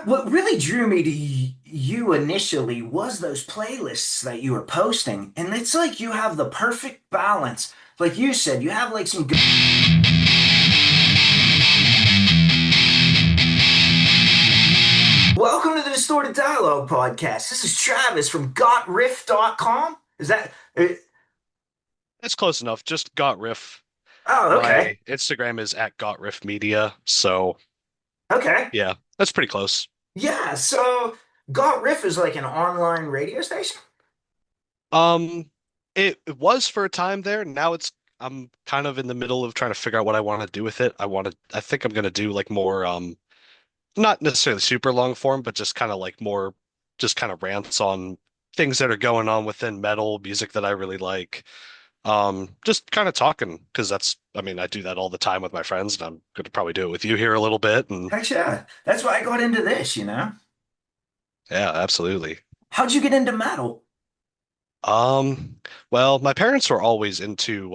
what really drew me to you initially was those playlists that you were posting, and it's like you have the perfect balance. Like you said, you have like some good. Welcome to the Distorted Dialogue podcast. This is Travis from GotRiff.com. Is that? It's close enough. Just got Riff. Oh, okay. My Instagram is at got Riff Media. So Okay. yeah, that's pretty close. Yeah. So, Got Riff is like an online radio station. Um, it was for a time there. Now I'm kind of in the middle of trying to figure out what I want to do with it. I think I'm gonna do like more not necessarily super long form, but just kind of like more just kind of rants on things that are going on within metal music that I really like. Just kind of talking because I mean, I do that all the time with my friends, and I'm gonna probably do it with you here a little bit. And Heck yeah. That's why I got into this. yeah, absolutely. How'd you get into metal? Um, well, my parents were always into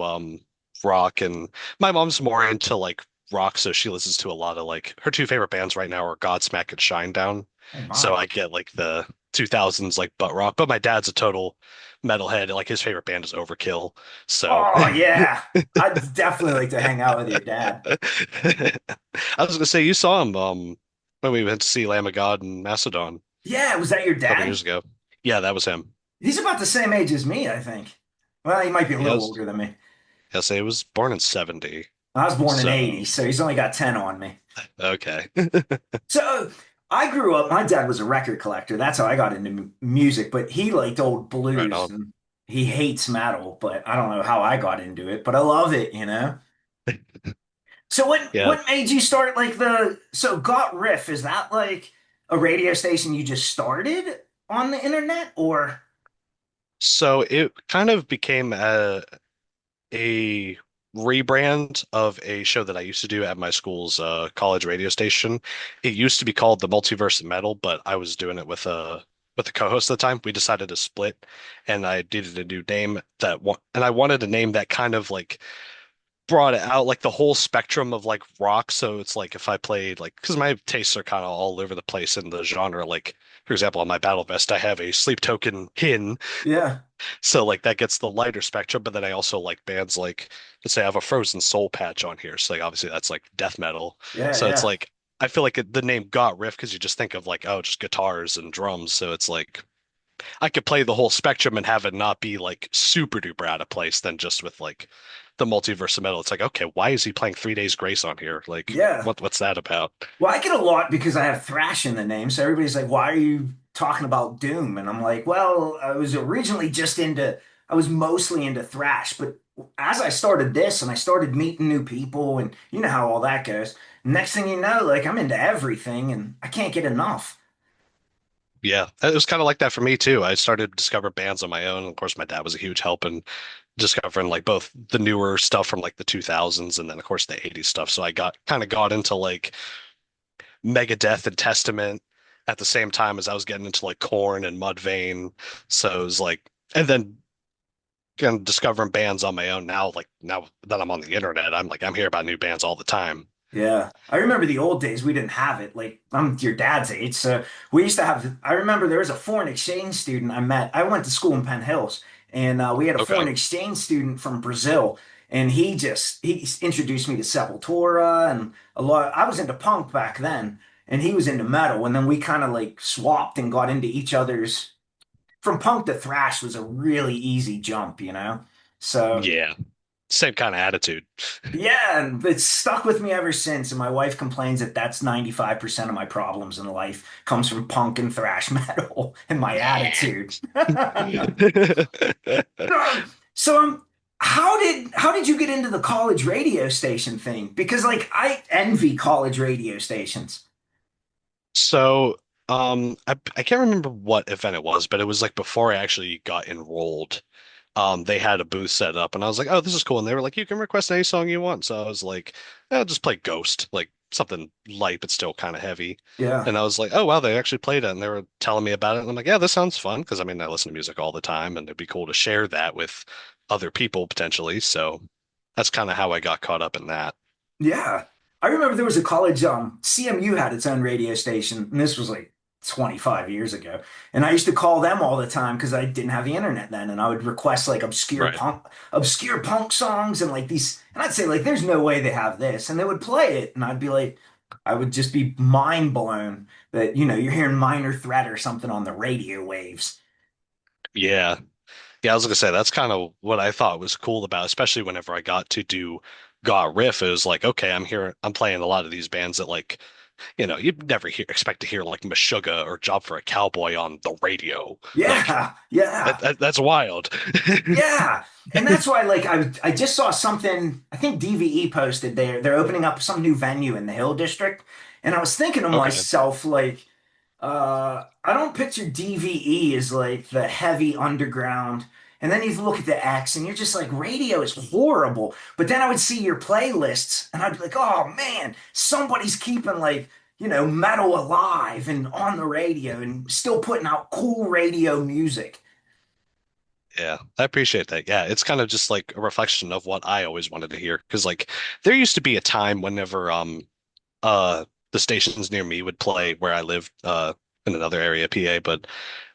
rock, and my mom's more into like rock, so she listens to a lot of like her two favorite bands right now are Godsmack and Shinedown. Oh So my. I get like the 2000s like butt rock, but my dad's a total metalhead. Like his favorite band is Overkill. So Oh yeah. I'd definitely like to hang out with your dad. I was gonna say you saw him when we went to see Lamb of God in Macedon Yeah, was that your a couple dad? years ago. Yeah, that was him. He's about the same age as me, I think. Well, he might be a He little was older than me. Yes, he was born in 70. I was born in So 80, so he's only got 10 on me. okay. So I grew up, my dad was a record collector. That's how I got into music, but he liked old Right blues on. and he hates metal, but I don't know how I got into it, but I love it. So Yeah. what made you start like so Got Riff, is that like a radio station you just started on the internet or So it kind of became a rebrand of a show that I used to do at my school's college radio station. It used to be called the Multiverse of Metal, but I was doing it with a co-host at the time. We decided to split, and I needed a new name and I wanted a name that kind of like brought it out like the whole spectrum of like rock. So it's like if I played like because my tastes are kind of all over the place in the genre. Like for example, on my battle vest, I have a Sleep Token Hin, yeah. so like that gets the lighter spectrum. But then I also like bands like let's say I have a Frozen Soul patch on here. So like obviously that's like death metal. Yeah, So it's yeah. like I feel like the name got riff because you just think of like oh just guitars and drums. So it's like I could play the whole spectrum and have it not be like super duper out of place than just with like the multiverse of metal. It's like, okay, why is he playing 3 Days Grace on here? Like, Yeah. what's that about? Well, I get a lot because I have thrash in the name. So everybody's like, why are you talking about Doom? And I'm like, well, I was mostly into thrash. But as I started this and I started meeting new people, and you know how all that goes, next thing you know, like I'm into everything and I can't get enough. Yeah, it was kind of like that for me too. I started to discover bands on my own. Of course, my dad was a huge help in discovering like both the newer stuff from like the 2000s and then of course the 80s stuff. So I got into like Megadeth and Testament at the same time as I was getting into like Korn and Mudvayne. So it was like, and then kind of discovering bands on my own now. Like now that I'm on the internet, I'm hearing about new bands all the time. Yeah. I remember the old days, we didn't have it. Like, I'm your dad's age. So we used to have, I remember there was a foreign exchange student I met. I went to school in Penn Hills, and we had a Okay. foreign exchange student from Brazil. And he introduced me to Sepultura and a lot. I was into punk back then, and he was into metal. And then we kind of like swapped and got into each other's. From punk to thrash was a really easy jump. So. Yeah. Same kind of attitude. Yeah, and it's stuck with me ever since. And my wife complains that that's 95% of my problems in life comes from punk and thrash metal and my Yeah. attitude. So, how did you get into the college radio station thing? Because like I envy college radio stations. So, I can't remember what event it was, but it was like before I actually got enrolled. They had a booth set up, and I was like, "Oh, this is cool." And they were like, "You can request any song you want." So I was like, "I'll just play Ghost, like something light but still kind of heavy." Yeah. And I was like, "Oh, wow, they actually played it," and they were telling me about it. And I'm like, "Yeah, this sounds fun," because I mean, I listen to music all the time, and it'd be cool to share that with other people potentially. So that's kind of how I got caught up in that. Yeah. I remember there was a college, CMU had its own radio station, and this was like 25 years ago. And I used to call them all the time because I didn't have the internet then, and I would request like Right. obscure punk songs and like these, and I'd say like, "There's no way they have this," and they would play it, and I'd be like, I would just be mind blown that you're hearing Minor Threat or something on the radio waves. Yeah. Yeah, I was gonna say that's kind of what I thought was cool about, especially whenever I got to do Got Riff. It was like, okay, I'm playing a lot of these bands that like, you'd never expect to hear like Meshuggah or Job for a Cowboy on the radio. Like Yeah, yeah. that's wild. Yeah. And that's why like I just saw something, I think DVE posted they're opening up some new venue in the Hill District. And I was thinking to Okay. myself, like, I don't picture DVE as like the heavy underground. And then you look at the X and you're just like, radio is horrible. But then I would see your playlists and I'd be like, oh man, somebody's keeping like, metal alive and on the radio and still putting out cool radio music. Yeah, I appreciate that. Yeah, it's kind of just like a reflection of what I always wanted to hear. Because like there used to be a time whenever the stations near me would play where I lived in another area, PA, but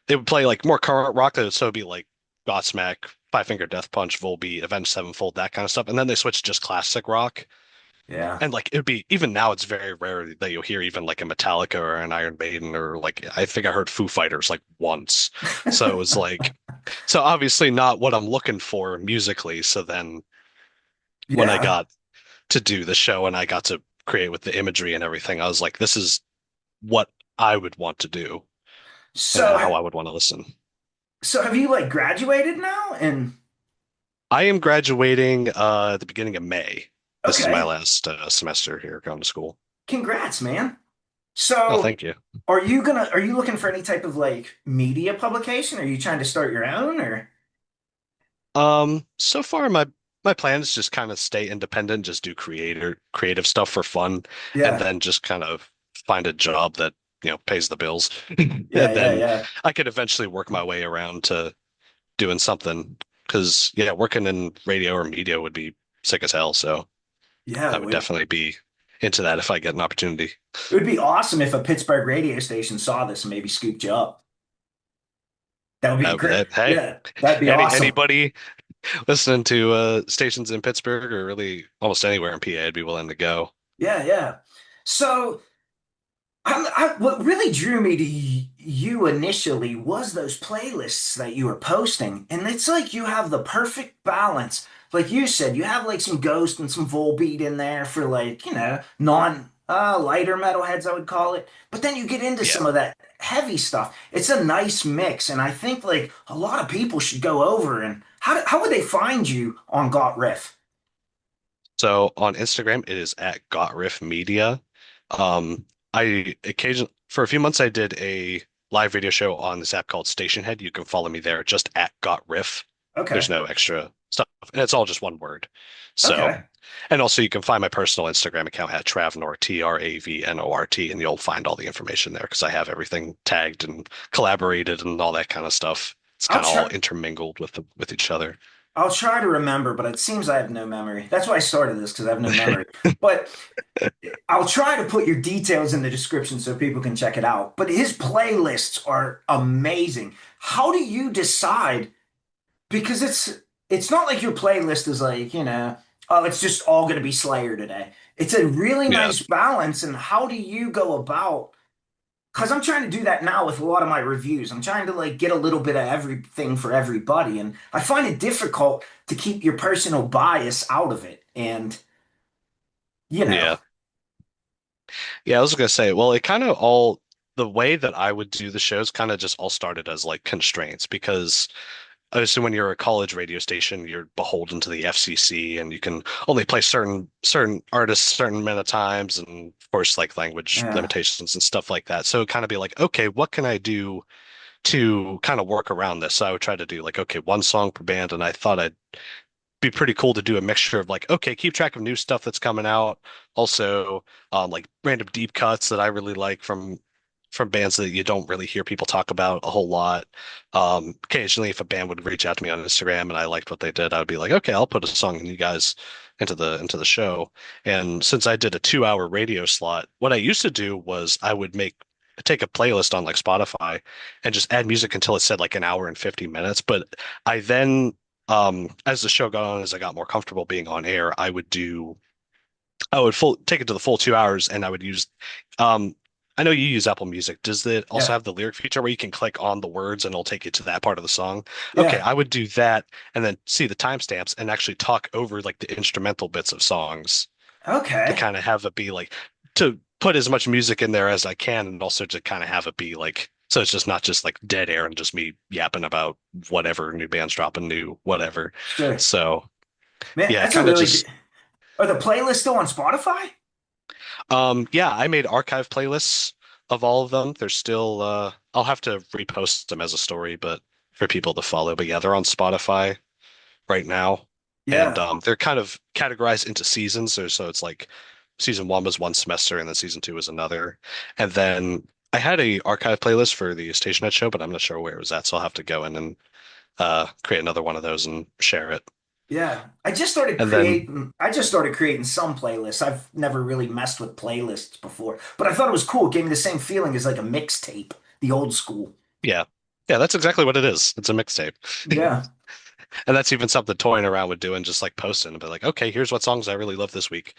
they would play like more current rock. That would so be like Godsmack, Five Finger Death Punch, Volbeat, Avenged Sevenfold, that kind of stuff. And then they switched to just classic rock. Yeah. And like it would be even now, it's very rare that you'll hear even like a Metallica or an Iron Maiden or like I think I heard Foo Fighters like once. So it was like so obviously not what I'm looking for musically. So then when I Yeah. got to do the show and I got to create with the imagery and everything, I was like, this is what I would want to do and So, how I would want to listen. so have you like graduated now? And I am graduating at the beginning of May. This is my okay, last semester here going to school. congrats, man. Oh, So, thank you. are you looking for any type of like media publication? Are you trying to start your own or? So far my plan is just kind of stay independent, just do creative stuff for fun, and Yeah. then just kind of find a job that, pays the bills. Yeah, And yeah, then yeah. I could eventually work my way around to doing something. Because yeah, working in radio or media would be sick as hell. So Yeah, I it would would definitely be into that if I get an opportunity. it would be awesome if a Pittsburgh radio station saw this and maybe scooped you up. That would be great. Hey, Yeah, that'd be awesome. anybody listening to stations in Pittsburgh or really almost anywhere in PA, I'd be willing to go. Yeah, yeah. So what really drew me to you initially was those playlists that you were posting. And it's like you have the perfect balance. Like you said, you have like some Ghost and some Volbeat in there for like, non lighter metalheads, I would call it. But then you get into Yeah. some of that heavy stuff. It's a nice mix. And I think like a lot of people should go over and how would they find you on Got Riff? So on Instagram, it is at Got Riff Media. I occasionally, for a few months, I did a live video show on this app called Station Head. You can follow me there just at Got Riff. There's Okay. no extra stuff, and it's all just one word. So, Okay. and also you can find my personal Instagram account at Travnort, Travnort, and you'll find all the information there because I have everything tagged and collaborated and all that kind of stuff. It's I'll kind of all try. intermingled with each other. I'll try to remember, but it seems I have no memory. That's why I started this because I have no memory. But I'll try to put your details in the description so people can check it out. But his playlists are amazing. How do you decide? Because it's not like your playlist is like, oh, it's just all going to be Slayer today. It's a really Yeah. nice balance. And how do you go about because I'm trying to do that now with a lot of my reviews. I'm trying to like get a little bit of everything for everybody, and I find it difficult to keep your personal bias out of it. And you know, Yeah. Yeah, I was gonna say, well, it kind of all the way that I would do the shows kind of just all started as like constraints because obviously when you're a college radio station, you're beholden to the FCC and you can only play certain artists certain amount of times and of course like language yeah, limitations and stuff like that. So kind of be like, okay, what can I do to kind of work around this? So I would try to do like, okay, one song per band, and I thought I'd be pretty cool to do a mixture of like, okay, keep track of new stuff that's coming out. Also, like random deep cuts that I really like from from bands that you don't really hear people talk about a whole lot. Occasionally, if a band would reach out to me on Instagram and I liked what they did, I would be like, okay, I'll put a song in you guys into the show. And since I did a 2 hour radio slot, what I used to do was I would take a playlist on like Spotify and just add music until it said like an hour and 50 minutes. But I then as the show got on, as I got more comfortable being on air, I would full take it to the full 2 hours, and I would use. Um, I know you use Apple Music. Does it also Yeah. have the lyric feature where you can click on the words and it'll take you to that part of the song? Okay, Yeah. I would do that and then see the timestamps and actually talk over like the instrumental bits of songs to Okay. kind of have it be like to put as much music in there as I can, and also to kind of have it be like so it's just not just like dead air and just me yapping about whatever new bands dropping new whatever. Sure. So Man, yeah, that's a kind of really good. just Are the playlists still on Spotify? Yeah, I made archive playlists of all of them. They're still I'll have to repost them as a story, but for people to follow. But yeah, they're on Spotify right now. And Yeah. they're kind of categorized into seasons. So it's like season one was one semester and then season two was another. And then I had a archive playlist for the StationNet show, but I'm not sure where it was at. So I'll have to go in and create another one of those and share it. Yeah. And then I just started creating some playlists. I've never really messed with playlists before, but I thought it was cool. It gave me the same feeling as like a mixtape, the old school. yeah. Yeah, that's exactly what it is. It's a mixtape. Yeah. And that's even something toying around with doing, just like posting and be like, okay, here's what songs I really love this week,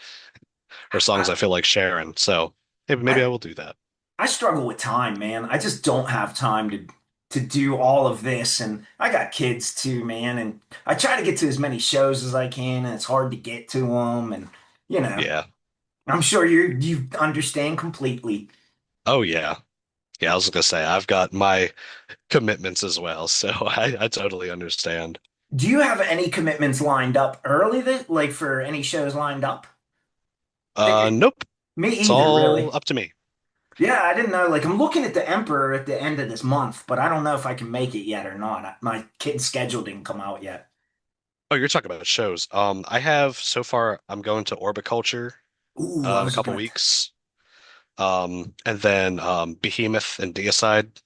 or songs I I feel like sharing. So maybe I I will do that. I struggle with time, man. I just don't have time to do all of this, and I got kids too, man. And I try to get to as many shows as I can, and it's hard to get to them. And you know, Yeah. I'm sure you understand completely. Oh yeah. Yeah, I was gonna say I've got my commitments as well, so I totally understand. Do you have any commitments lined up early that like for any shows lined up? That you Nope. Me It's either, all really. up to me. Yeah, I didn't know. Like, I'm looking at the Emperor at the end of this month, but I don't know if I can make it yet or not. My kid's schedule didn't come out yet. Oh, you're talking about shows. I have so far I'm going to Orbiculture Ooh, I in a was just couple gonna. weeks. And then Behemoth and Deicide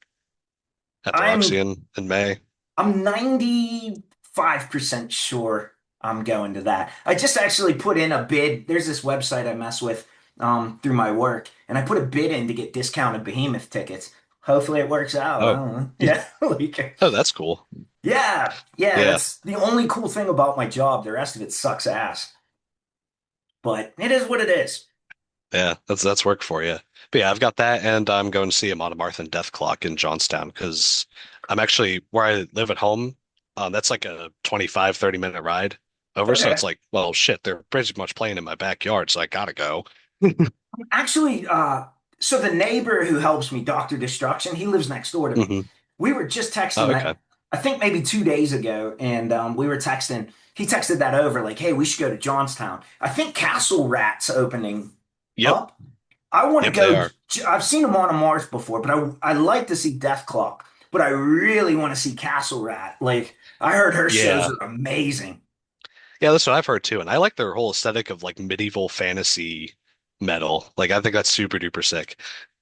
at the I'm Roxy in May. I'm 95% sure I'm going to that. I just actually put in a bid. There's this website I mess with through my work, and I put a bid in to get discounted Behemoth tickets. Hopefully it works out. I Oh. don't know. Yeah, like, Oh, that's cool. yeah, Yeah. that's the only cool thing about my job. The rest of it sucks ass, but it is what it is. Yeah, that's work for you. But yeah, I've got that, and I'm going to see a Monomartha Death Clock in Johnstown because I'm actually where I live at home. That's like a 25, 30 minute ride over. So it's Okay. like, well, shit, they're pretty much playing in my backyard, so I gotta go. Actually, so the neighbor who helps me, Dr. Destruction, he lives next door to me. Hmm. We were just Oh, texting okay. that, I think maybe 2 days ago, and we were texting. He texted that over, like, hey, we should go to Johnstown. I think Castle Rat's opening Yep. up. I want to Yep, they go. are. I've seen him on a Mars before, but I like to see Death Clock, but I really want to see Castle Rat. Like, I heard her shows Yeah. are amazing. Yeah, that's what I've heard too. And I like their whole aesthetic of like medieval fantasy metal. Like I think that's super duper sick.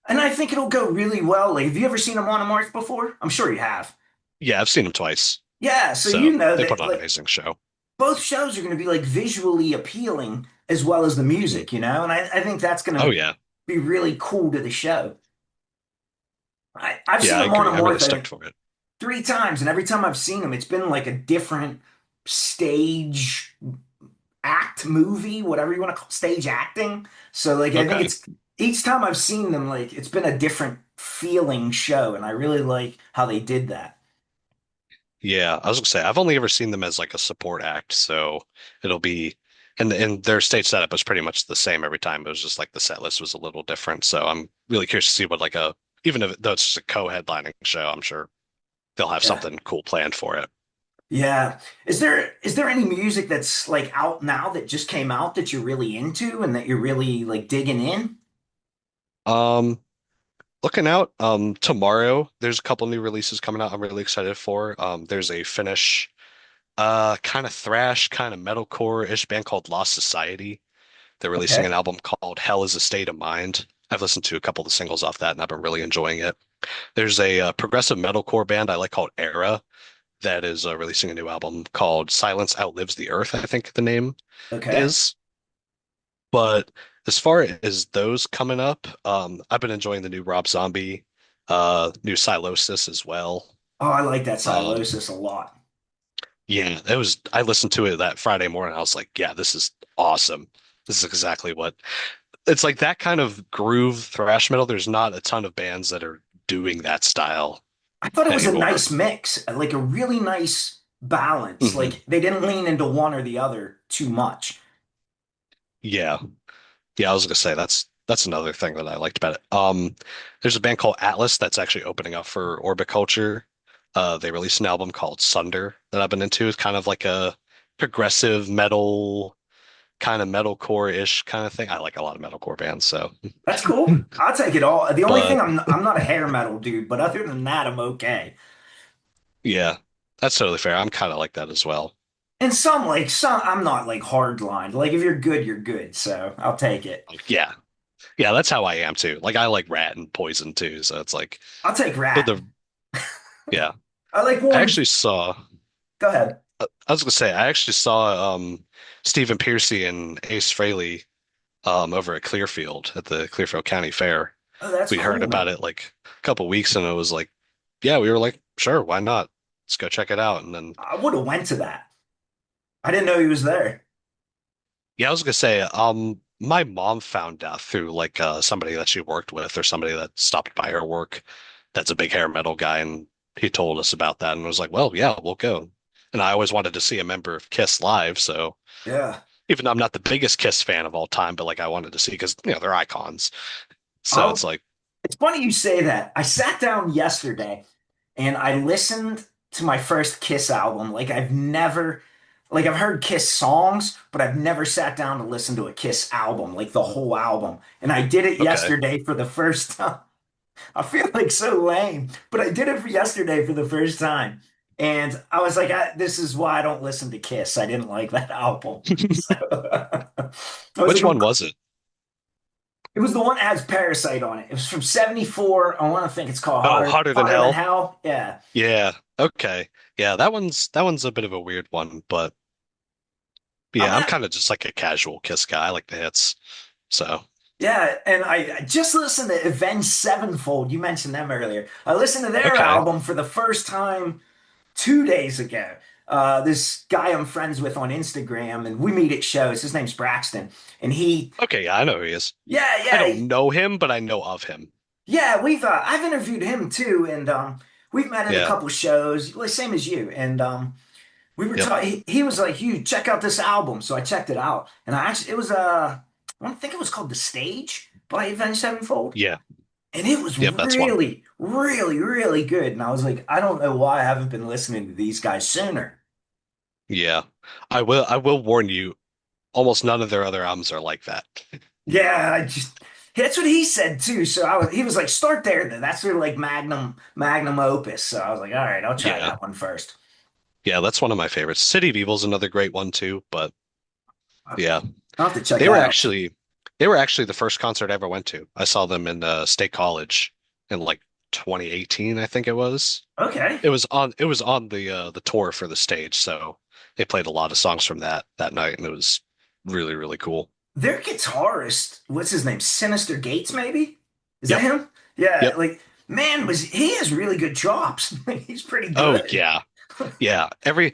And I think it'll go really well. Like, have you ever seen him on a Mars before? I'm sure you have. Yeah, I've seen them twice. Yeah, so you So know they put that on an like amazing show. both shows are going to be like visually appealing as well as the Mhm. music, and I think that's going Oh to yeah. be really cool to the show. I've Yeah, seen I him on agree. a I'm really Martha stoked for it. 3 times, and every time I've seen him, it's been like a different stage act movie, whatever you want to call stage acting. So like I think Okay. it's each time I've seen them, like it's been a different feeling show, and I really like how they did that. Yeah, I was gonna say I've only ever seen them as like a support act, so it'll be and their stage setup was pretty much the same every time. It was just like the set list was a little different. So I'm really curious to see what like a even if though it's just a co-headlining show, I'm sure they'll have Yeah. something cool planned for it. Yeah. Is there any music that's like out now that just came out that you're really into and that you're really like digging in? Um, Looking out, tomorrow there's a couple new releases coming out I'm really excited for. There's a Finnish kind of thrash, kind of metalcore-ish band called Lost Society. They're releasing Okay. an album called Hell is a State of Mind. I've listened to a couple of the singles off that, and I've been really enjoying it. There's a progressive metalcore band I like called Era that is releasing a new album called Silence Outlives the Earth, I think the name Okay. is. But as far as those coming up, I've been enjoying the new Rob Zombie, new Silosis as well. Oh, I like that Um, Silosis a lot. yeah, it was. I listened to it that Friday morning. I was like, yeah, this is awesome. This is exactly what it's like. That kind of groove thrash metal. There's not a ton of bands that are doing that style I thought it was a anymore. nice mix, like a really nice balance. Hmm. Like they didn't lean into one or the other too much. Yeah, yeah. I was gonna say that's another thing that I liked about it. There's a band called Atlas that's actually opening up for Orbit Culture. They released an album called Sunder that I've been into. It's kind of like a progressive metal, kind of metalcore-ish kind of thing. I like a lot of metalcore bands, so. That's cool. I'll take it all. The only thing But I'm not a hair metal dude, but other than that, I'm okay. yeah, that's totally fair. I'm kind of like that as well. And some I'm not like hard lined. Like if you're good, you're good. So I'll take it. Like, yeah, yeah, that's how I am too. Like I like Rat and Poison too, so it's like, I'll take but Rat. the yeah, I like I Warren. actually saw. Go ahead. I was gonna say I actually saw Stephen Piercy and Ace Frehley over at Clearfield at the Clearfield County Fair. Oh, that's We heard cool, about man. it like a couple weeks, and it was like, yeah, we were like, sure, why not? Let's go check it out. And then I would have went to that. I didn't know he was there. yeah, I was gonna say, my mom found out through like somebody that she worked with or somebody that stopped by her work that's a big hair metal guy, and he told us about that and was like, well, yeah, we'll go. And I always wanted to see a member of Kiss live, so Yeah. even though I'm not the biggest Kiss fan of all time, but like I wanted to see because they're icons. So it's I'll, like, it's funny you say that. I sat down yesterday and I listened to my first Kiss album. Like I've heard Kiss songs, but I've never sat down to listen to a Kiss album, like the whole album. And I did it okay. yesterday for the first time. I feel like so lame, but I did it for yesterday for the first time. And I was like, this is why I don't listen to Kiss. I didn't like that album. So I was Which like, one was it? it was the one that has Parasite on it. It was from 74. I want to think it's called Oh, Hotter Than Hotter Than Hell. Hell. Yeah. Yeah. Okay. Yeah, that one's a bit of a weird one, but I'm yeah, I'm at, kind of just like a casual Kiss guy. I like the hits. So, yeah, and I just listened to Avenged Sevenfold. You mentioned them earlier. I listened to their okay. album for the first time 2 days ago. This guy I'm friends with on Instagram, and we meet at shows. His name's Braxton, and Okay, yeah, I know who he is. yeah, I yeah, don't know him, but I know of him. yeah. We've I've interviewed him too, and we've met at a Yeah. couple shows, like, same as you, and we were Yep. talking. He was like, "You check out this album," so I checked it out, and I actually it was I don't think it was called The Stage by Avenged Sevenfold, Yeah. and it was Yep, that's one. really, really, really good. And I was like, I don't know why I haven't been listening to these guys sooner. Yeah. I will warn you, almost none of their other albums are like that. Yeah, that's what he said too. So he was like, start there then. That's their like magnum opus. So I was like, all right, I'll try Yeah. that one first. Yeah, that's one of my favorites. City of Evil's another great one too, but I'll yeah. have to check They were that out. actually they were actually the first concert I ever went to. I saw them in State College in like 2018, I think it was. Okay. It was on the tour for the stage, so they played a lot of songs from that night, and it was really, really cool. Their guitarist, what's his name? Sinister Gates, maybe? Is that Yep. him? Yeah, Yep. like man, was he has really good chops. He's pretty Oh good. yeah. Yeah. Every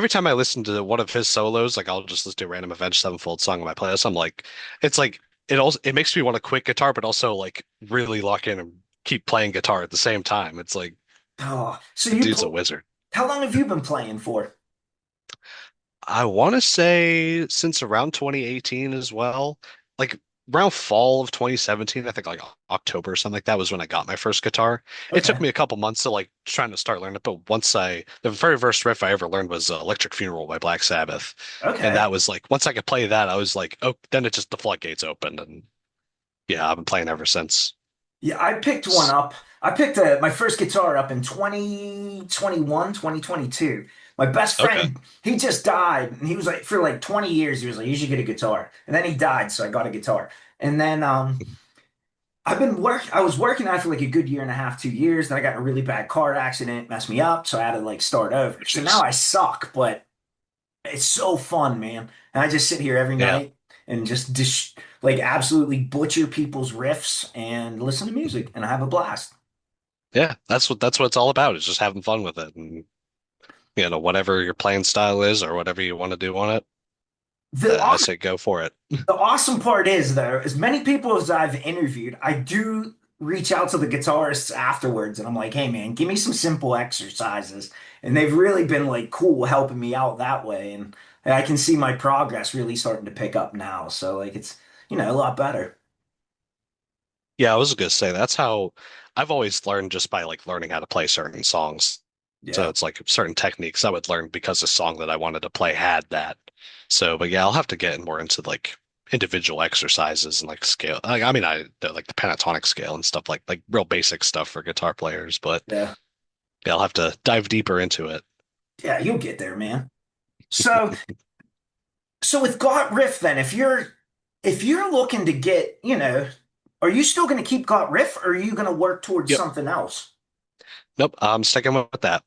time I listen to one of his solos, like I'll just listen to a random Avenged Sevenfold song on my playlist. I'm like, it's like it makes me want to quit guitar, but also like really lock in and keep playing guitar at the same time. It's like Oh, so the dude's a wizard. how long have you been playing for? I want to say since around 2018 as well, like around fall of 2017, I think like October or something like that was when I got my first guitar. It took Okay. me a couple months to like trying to start learning it, but the very first riff I ever learned was Electric Funeral by Black Sabbath. And Okay. that was like, once I could play that, I was like, oh, then it just, the floodgates opened. And yeah, I've been playing ever since. Yeah, I picked one S- up. I picked my first guitar up in 2021, 2022. My best Okay. friend, he just died, and he was like, for like 20 years, he was like, you should get a guitar. And then he died, so I got a guitar. And then I was working out for like a good year and a half, 2 years. Then I got in a really bad car accident, messed me up. So I had to like start over. So now Jeez. I suck, but it's so fun, man. And I just sit here every Yeah. night and just like absolutely butcher people's riffs and listen to music and I have a blast. Yeah. That's what it's all about, is just having fun with it. And whatever your playing style is or whatever you want to do on it, The I aw- say go for it. the awesome part is though, as many people as I've interviewed, I do reach out to the guitarists afterwards and I'm like, hey man, give me some simple exercises. And they've really been like cool helping me out that way. And I can see my progress really starting to pick up now. So like it's, a lot better. Yeah, I was gonna say that's how I've always learned, just by like learning how to play certain songs. So Yeah. it's like certain techniques I would learn because the song that I wanted to play had that. So, but yeah, I'll have to get more into like individual exercises and like scale. I mean, I like the pentatonic scale and stuff, like real basic stuff for guitar players. But Yeah. yeah, I'll have to dive deeper into it. Yeah, you'll get there, man. So with Got Riff then, if you're looking to get, are you still going to keep Got Riff or are you going to work towards Yep. something else? Nope. I'm sticking with that.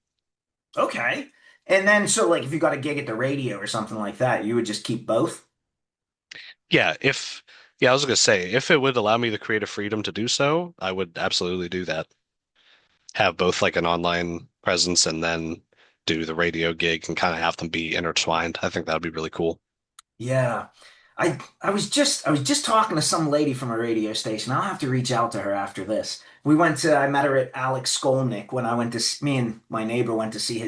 Okay. And then so like if you got a gig at the radio or something like that, you would just keep both? Yeah. Yeah, I was gonna say, if it would allow me the creative freedom to do so, I would absolutely do that. Have both like an online presence and then do the radio gig and kind of have them be intertwined. I think that would be really cool. Yeah. I was just talking to some lady from a radio station. I'll have to reach out to her after this. I met her at Alex Skolnick when I went to me and my neighbor went to see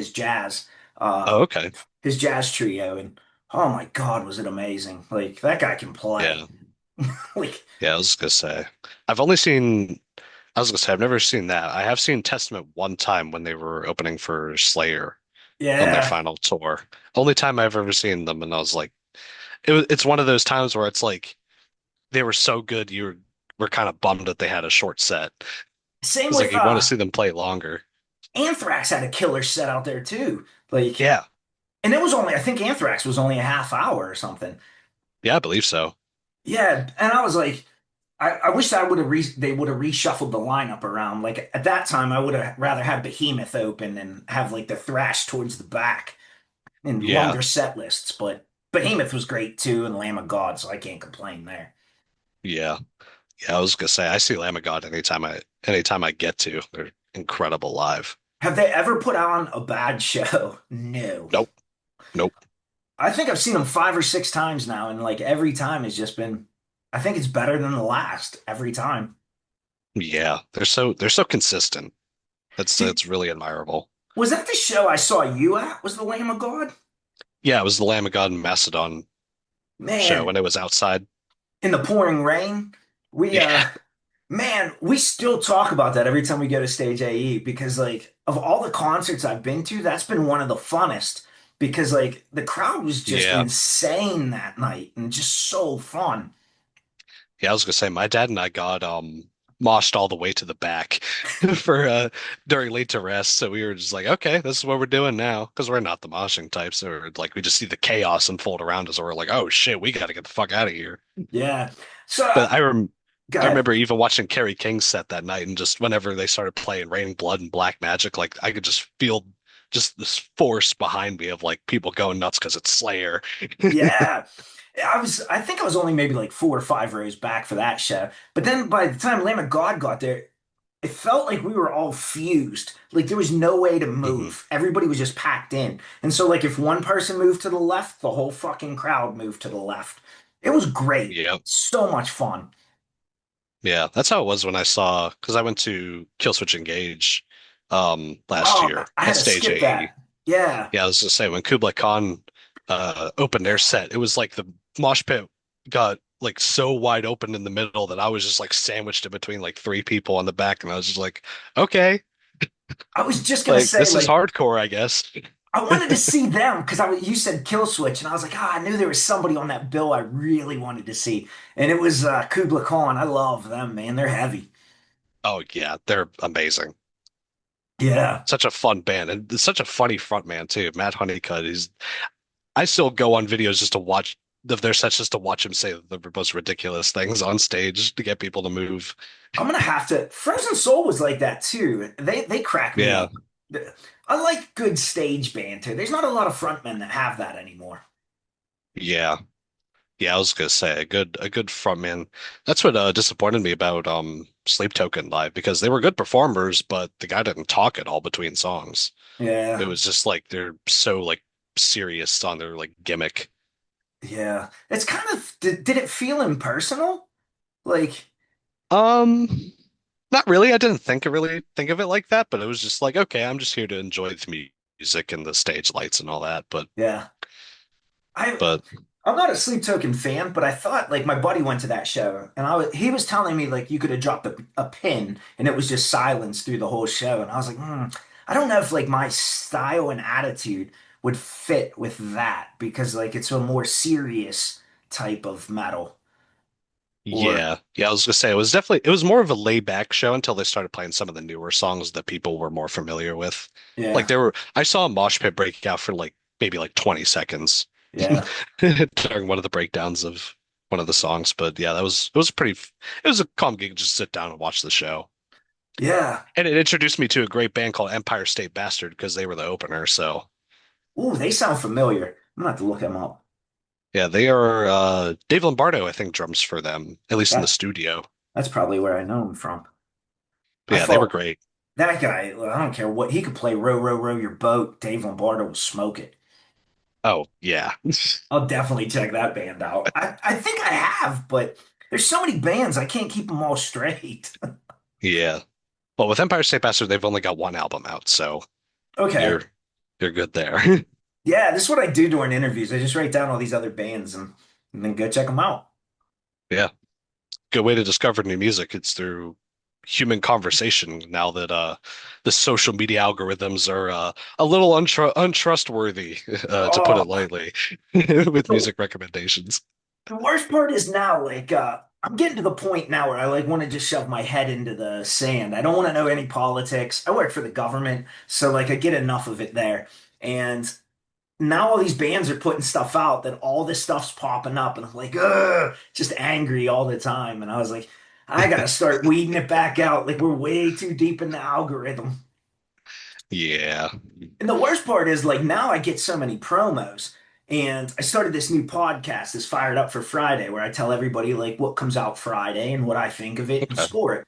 uh Oh, okay. his jazz trio and oh my God, was it amazing. Like that guy can play. Yeah. Like Yeah, I was gonna say. I've only seen I was gonna say I've never seen that. I have seen Testament one time when they were opening for Slayer on their yeah. final tour. Only time I've ever seen them, and I was like, it's one of those times where it's like they were so good were kind of bummed that they had a short set. Same It's like with you want to see them play longer. Anthrax had a killer set out there too. Like Yeah. and it was only I think Anthrax was only a half hour or something. Yeah, I believe so. Yeah, and I was like I wish they would have reshuffled the lineup around. Like at that time, I would have rather had Behemoth open and have like the thrash towards the back and Yeah. longer set lists. But Behemoth was great too, and Lamb of God, so I can't complain there. Yeah. Yeah, I was gonna say I see Lamb of God anytime I get to. They're incredible live. Have they ever put on a bad show? No. Nope. Nope. I think I've seen them 5 or 6 times now, and like every time has just been. I think it's better than the last every time. Yeah. They're so consistent. Did, It's really admirable. was that the show I saw you at? Was the Lamb of God? Yeah, it was the Lamb of God and Macedon show Man, when it was outside. in the pouring rain, we Yeah. man, we still talk about that every time we go to Stage AE because like of all the concerts I've been to, that's been one of the funnest because like the crowd was just Yeah. insane that night and just so fun. Yeah, I was gonna say my dad and I got moshed all the way to the back for during late to rest. So we were just like, okay, this is what we're doing now. Because we're not the moshing types, or like we just see the chaos unfold around us, and we're like, oh shit, we gotta get the fuck out of here. Yeah. So But go I ahead. remember even watching Kerry King's set that night, and just whenever they started playing Raining Blood and Black Magic, like I could just feel just this force behind me of like people going nuts because it's Slayer. Yeah. I think I was only maybe like 4 or 5 rows back for that show. But then by the time Lamb of God got there, it felt like we were all fused. Like there was no way to Hmm. move. Everybody was just packed in. And so like if one person moved to the left, the whole fucking crowd moved to the left. It was great. Yeah. So much fun. Yeah, that's how it was when I saw, because I went to Killswitch Engage last Oh, year I had at to Stage skip AE. that. Yeah. Yeah, I was just saying, when Kublai Khan opened their set, it was like the mosh pit got like so wide open in the middle that I was just like sandwiched in between like three people on the back, and I was just like, okay, I was just gonna like say this is like hardcore, I guess. I wanted to see them because you said Kill Switch and I was like, I knew there was somebody on that bill I really wanted to see. And it was Kubla Khan. I love them, man. They're heavy. Oh yeah, they're amazing. Yeah. Such a fun band, and such a funny front man too. Matt Honeycutt, I still go on videos just to watch of their sets just to watch him say the most ridiculous things on stage to get people to move. I'm gonna have to. Frozen Soul was like that too. They crack me Yeah, up. I like good stage banter. There's not a lot of frontmen that have that anymore. yeah. Yeah, I was gonna say a good frontman. That's what disappointed me about Sleep Token live because they were good performers, but the guy didn't talk at all between songs. It Yeah, was just like they're so like serious on their like gimmick. yeah. It's kind of. Did it feel impersonal? Like, Um, Not really. I didn't really think of it like that, but it was just like, okay, I'm just here to enjoy the music and the stage lights and all that. yeah. I But I'm not a Sleep Token fan, but I thought like my buddy went to that show and he was telling me like you could have dropped a pin and it was just silence through the whole show. And I was like, I don't know if like my style and attitude would fit with that because like it's a more serious type of metal. Or yeah, I was gonna say it was more of a laid back show until they started playing some of the newer songs that people were more familiar with. Like yeah, I saw a mosh pit break out for like maybe like 20 seconds yeah, during one of the breakdowns of one of the songs. But yeah, it was a calm gig, just sit down and watch the show. yeah. And it introduced me to a great band called Empire State Bastard because they were the opener. So Ooh, they sound familiar. I'm gonna have to look them up. yeah, they are Dave Lombardo, I think, drums for them, at least in the That studio. that's probably where I know them from. But I yeah, they were thought great. that guy, I don't care what he could play row, row, row your boat. Dave Lombardo will smoke it. Oh yeah. I'll definitely check that band out. I think I have, but there's so many bands I can't keep them all straight. Yeah. Well, with Empire State Bastard, they've only got one album out, so Okay. you're you're good there. Yeah, this is what I do during interviews. I just write down all these other bands and then go check them out. Yeah. Good way to discover new music. It's through human conversation now that the social media algorithms are a little untrustworthy, to put it Oh, lightly, with the, music recommendations. the worst part is now, like, I'm getting to the point now where I like want to just shove my head into the sand. I don't want to know any politics. I work for the government, so like I get enough of it there. And now all these bands are putting stuff out that all this stuff's popping up, and I'm like, ugh, just angry all the time. And I was like, I gotta start weeding it back out. Like we're way too deep in the algorithm. Yeah. And the worst part is like now I get so many promos. And I started this new podcast, this Fired Up for Friday, where I tell everybody like what comes out Friday and what I think of it and Okay. score it.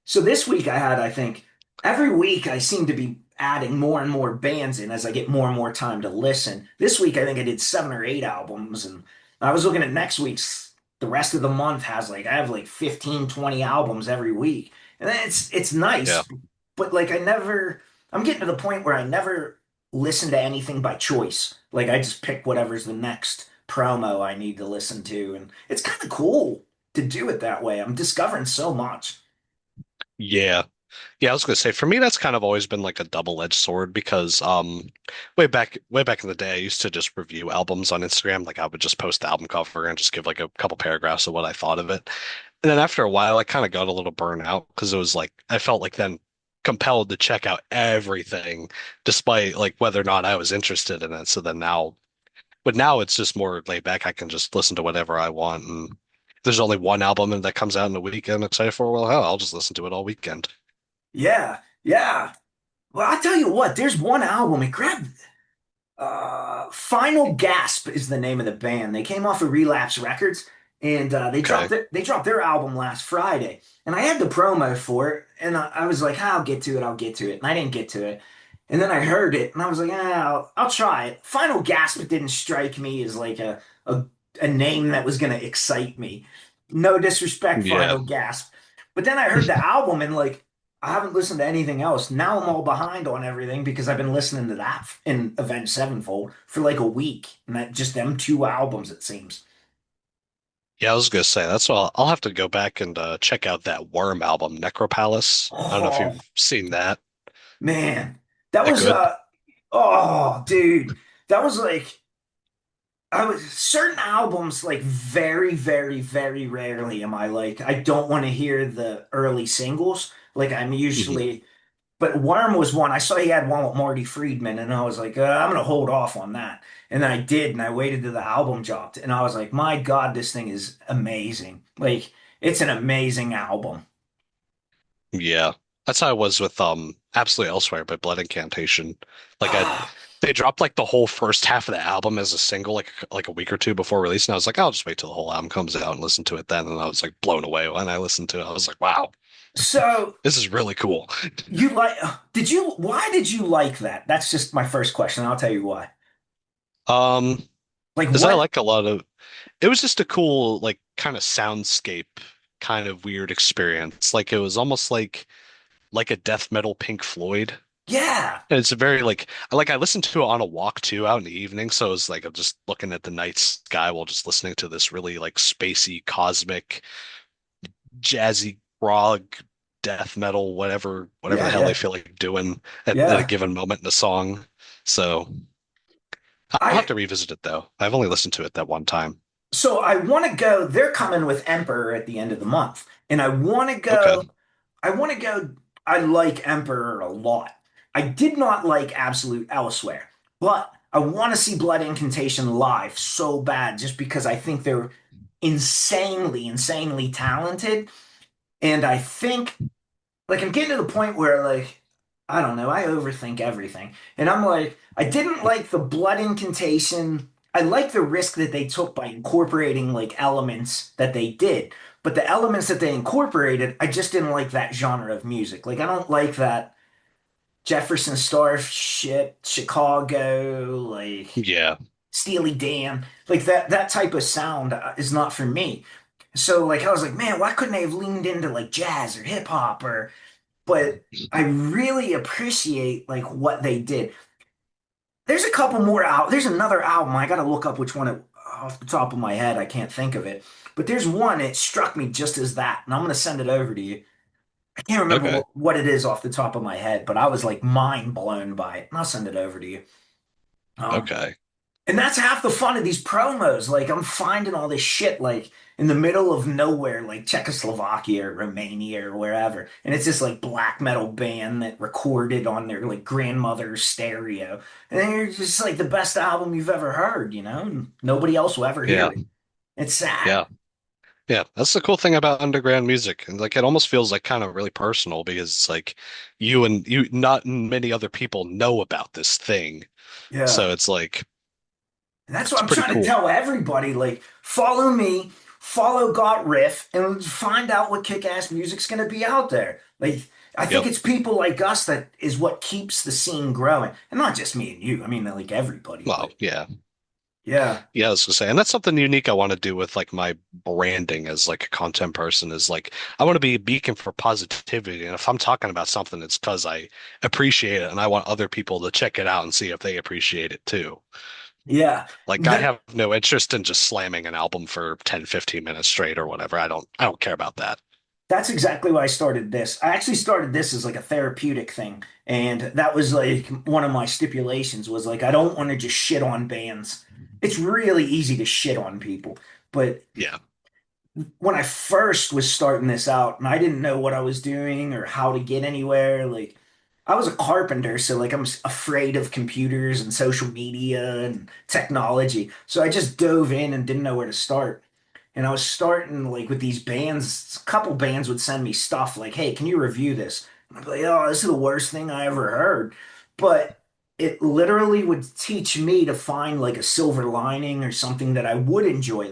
So this week I think, every week I seem to be adding more and more bands in as I get more and more time to listen. This week I think I did 7 or 8 albums, and I was looking at next week's, the rest of the month has like, I have like 15, 20 albums every week. And it's Yeah. nice, but like I'm getting to the point where I never listen to anything by choice. Like I just pick whatever's the next promo I need to listen to, and it's kind of cool to do it that way. I'm discovering so much. Yeah. Yeah, I was gonna say for me that's kind of always been like a double-edged sword because way back in the day I used to just review albums on Instagram. Like I would just post the album cover and just give like a couple paragraphs of what I thought of it. And then after a while I kind of got a little burnt out because it was like I felt like then compelled to check out everything despite like whether or not I was interested in it. So then now but now it's just more laid back. I can just listen to whatever I want and if there's only one album that comes out in a week I'm excited for, well hell, I'll just listen to it all weekend. Yeah, yeah. Well, I tell you what, there's one album. It grabbed Final Gasp is the name of the band. They came off of Relapse Records, and Okay. they dropped their album last Friday. And I had the promo for it, and I was like, "Ah, I'll get to it, I'll get to it." And I didn't get to it. And then I heard it, and I was like, I'll try it. Final Gasp didn't strike me as like a name that was gonna excite me. No disrespect, Yeah. Final Gasp. But then I heard the album, and like I haven't listened to anything else. Now I'm all behind on everything because I've been listening to that in Avenged Sevenfold for like a week, and that just them 2 albums, it seems. Yeah, I was gonna say that's all. I'll have to go back and check out that Worm album, Necropalace. I don't know if Oh you've seen that. man, that That was good? oh dude, that was like I was certain albums like very, very, very rarely am I like I don't want to hear the early singles. Like I'm Hmm. usually But Worm was one. I saw he had one with Marty Friedman, and I was like, I'm gonna hold off on that. And then I did, and I waited till the album dropped, and I was like, my God, this thing is amazing. Like, it's an amazing album. Yeah. That's how I was with Absolutely Elsewhere by Blood Incantation. Like I they dropped like the whole first half of the album as a single like a week or two before release, and I was like, I'll just wait till the whole album comes out and listen to it then. And I was like blown away when I listened to it. I was like, wow, So this is really cool. you like, why did you like that? That's just my first question. I'll tell you why. Um, Like, as I what? like a lot of it was just a cool like kind of soundscape kind of weird experience. Like it was almost like a death metal Pink Floyd. Yeah, And it's a very like I listened to it on a walk too out in the evening, so it was like I'm just looking at the night sky while just listening to this really like spacey, cosmic, jazzy prog, death metal, whatever the yeah, hell they yeah, feel like doing at a yeah. given moment in a song. So I'll have I to revisit it though. I've only listened to it that one time. so I want to go. They're coming with Emperor at the end of the month, and I want to Okay. go. I want to go. I like Emperor a lot. I did not like Absolute Elsewhere, but I want to see Blood Incantation live so bad just because I think they're insanely talented. And I think, like, I'm getting to the point where, like, I don't know, I overthink everything. And I'm like, I didn't like the Blood Incantation. I like the risk that they took by incorporating, like, elements that they did. But the elements that they incorporated, I just didn't like that genre of music. Like, I don't like that Jefferson Starship, Chicago, like Yeah. Steely Dan, like that type of sound is not for me. So like I was like, man, why couldn't they have leaned into like jazz or hip hop or but I really appreciate like what they did. There's a couple more out. There's another album. I gotta look up which one off the top of my head. I can't think of it. But there's one, it struck me just as that, and I'm gonna send it over to you. I can't remember Okay. what it is off the top of my head, but I was like mind blown by it. And I'll send it over to you. Um, Okay. and that's half the fun of these promos. Like I'm finding all this shit like in the middle of nowhere, like Czechoslovakia or Romania or wherever. And it's this like black metal band that recorded on their like grandmother's stereo. And then you're just like the best album you've ever heard, you know? And nobody else will ever hear Yeah. it. It's sad. Yeah. Yeah, that's the cool thing about underground music. And like it almost feels like kind of really personal because it's like you not many other people know about this thing. Yeah. So it's like And that's what it's I'm pretty trying to cool. tell everybody. Like, follow me, follow Got Riff, and find out what kick-ass music's going to be out there. Like, I think Yep. it's people like us that is what keeps the scene growing. And not just me and you. I mean, like everybody. Well, But yeah. yeah, Yeah, I was gonna say, and that's something unique I want to do with like my branding as like a content person is like I want to be a beacon for positivity. And if I'm talking about something, it's because I appreciate it and I want other people to check it out and see if they appreciate it too. yeah. Like I That have no interest in just slamming an album for 10, 15 minutes straight or whatever. I don't care about that. that's exactly why I started this. I actually started this as like a therapeutic thing. And that was like one of my stipulations was like I don't want to just shit on bands. It's really easy to shit on people. But Yeah. when I first was starting this out and I didn't know what I was doing or how to get anywhere, like I was a carpenter, so like afraid of computers and social media and technology. So I just dove in and didn't know where to start. And I was starting like with these bands, a couple bands would send me stuff like, "Hey, can you review this?" And I'd be like, "Oh, this is the worst thing I ever heard." But it literally would teach me to find like a silver lining or something that I would enjoy.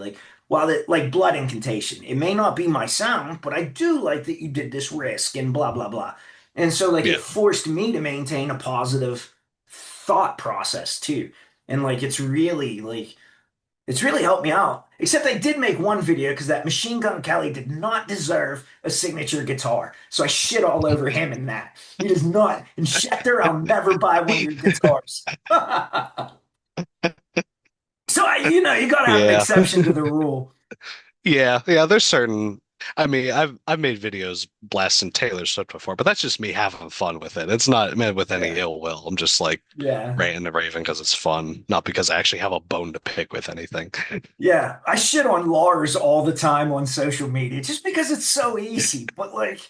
While it like blood incantation, it may not be my sound, but I do like that you did this risk and blah blah blah. And so like it Yeah. forced me to maintain a positive thought process too. And like it's really helped me out. Except I did make one video because that Machine Gun Kelly did not deserve a signature guitar. So I shit all over him in that. He does not. And Schecter, I'll never buy one of your guitars. So you gotta have an Yeah. exception to the rule. Yeah. Yeah. There's certain I mean, I've made videos blasting Taylor Swift before, but that's just me having fun with it. It's not meant with any Yeah. ill will. I'm just like Yeah. ranting and raving because it's fun, not because I actually have a bone to pick with anything. Yeah. I shit on Lars all the time on social media just because it's so easy. But like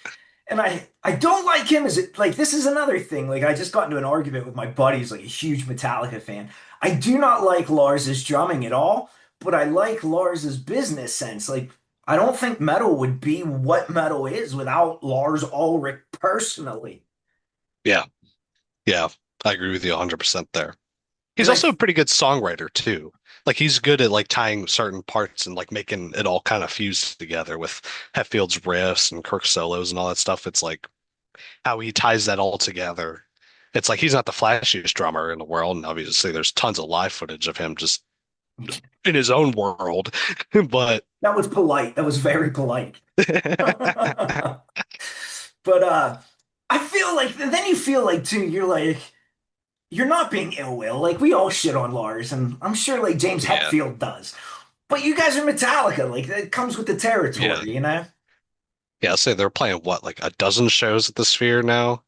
And I don't like him as it like this is another thing. Like I just got into an argument with my buddy who's like a huge Metallica fan. I do not like Lars's drumming at all, but I like Lars's business sense. Like I don't think metal would be what metal is without Lars Ulrich personally. Yeah, yeah, I agree with you 100% there. He's Because I also a pretty good songwriter too. Like he's good at like tying certain parts and like making it all kind of fuse together with Hetfield's riffs and Kirk's solos and all that stuff. It's like how he ties that all together. It's like he's not the flashiest drummer in the world, and obviously there's tons of live footage of him just in his own world. But that was polite. That was very polite. But I feel like then you feel like too, you're like you're not being ill will. Like we all shit on Lars, and I'm sure like James yeah, Hetfield does. But you guys are Metallica. Like it comes with the yeah, territory, you know? yeah. I'll say they're playing what, like a dozen shows at the Sphere now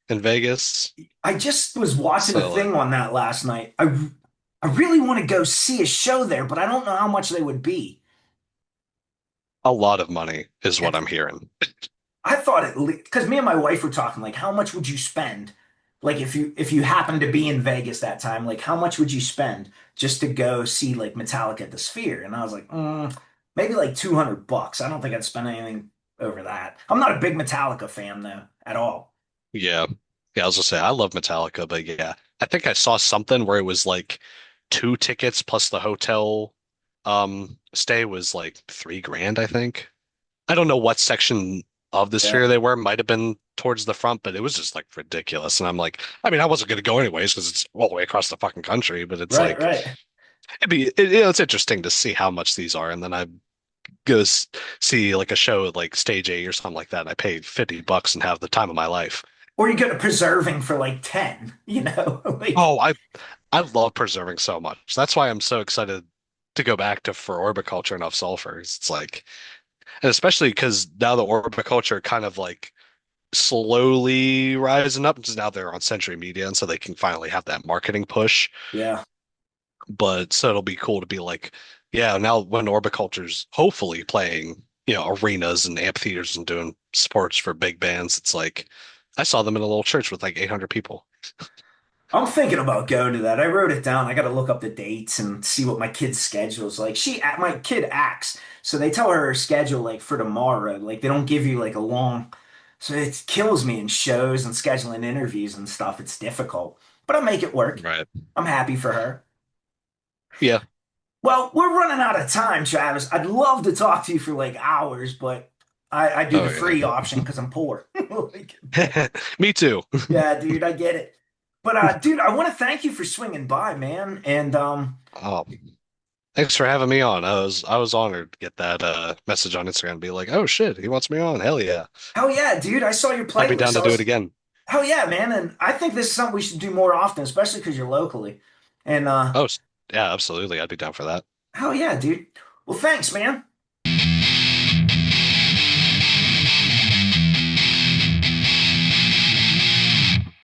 in Vegas. I just was watching a So like thing on that last night. I really want to go see a show there, but I don't know how much they would be. a lot of money is Yeah, what I'm hearing. I thought it because me and my wife were talking like how much would you spend? Like if you happen to be in Vegas that time, like how much would you spend just to go see like Metallica at the Sphere? And I was like, maybe like $200. I don't think I'd spend anything over that. I'm not a big Metallica fan though, at all. Yeah. Yeah, I was gonna say I love Metallica, but yeah. I think I saw something where it was like two tickets plus the hotel stay was like 3 grand, I think. I don't know what section of the Yeah. Sphere they were, might have been towards the front, but it was just like ridiculous. And I'm like, I mean, I wasn't gonna go anyways because it's all the way across the fucking country, but it's Right, like right. it's interesting to see how much these are. And then I go see like a show at like Stage 8 or something like that, and I pay $50 and have the time of my life. Or you go to preserving for like 10, you know? Like, Oh, I love preserving so much. That's why I'm so excited to go back to for Orbiculture and Off Sulfurs. It's like, and especially because now the Orbiculture kind of like slowly rising up because now they're on Century Media, and so they can finally have that marketing push. yeah. But so it'll be cool to be like, yeah, now when Orbiculture's hopefully playing, arenas and amphitheaters and doing sports for big bands, it's like I saw them in a little church with like 800 people. I'm thinking about going to that. I wrote it down. I got to look up the dates and see what my kid's schedule is like. My kid acts, so they tell her schedule like for tomorrow. Like they don't give you like a long, so it kills me in shows and scheduling interviews and stuff. It's difficult, but I'll make it work. Right. I'm happy for her. Yeah. Well, we're running out of time, Travis. I'd love to talk to you for like hours, but I do the Oh free yeah. option because I'm poor. Like, Me too. yeah, dude, I get it. But dude, I want to thank you for swinging by, man. And Oh, thanks for having me on. I was honored to get that message on Instagram and be like, oh shit, he wants me on. Hell yeah. hell yeah, dude, I saw your I'd be down playlist. to I do it was again. hell yeah, man. And I think this is something we should do more often, especially because you're locally. And Oh, yeah, absolutely. I'd be down for that. hell yeah, dude. Well, thanks, man.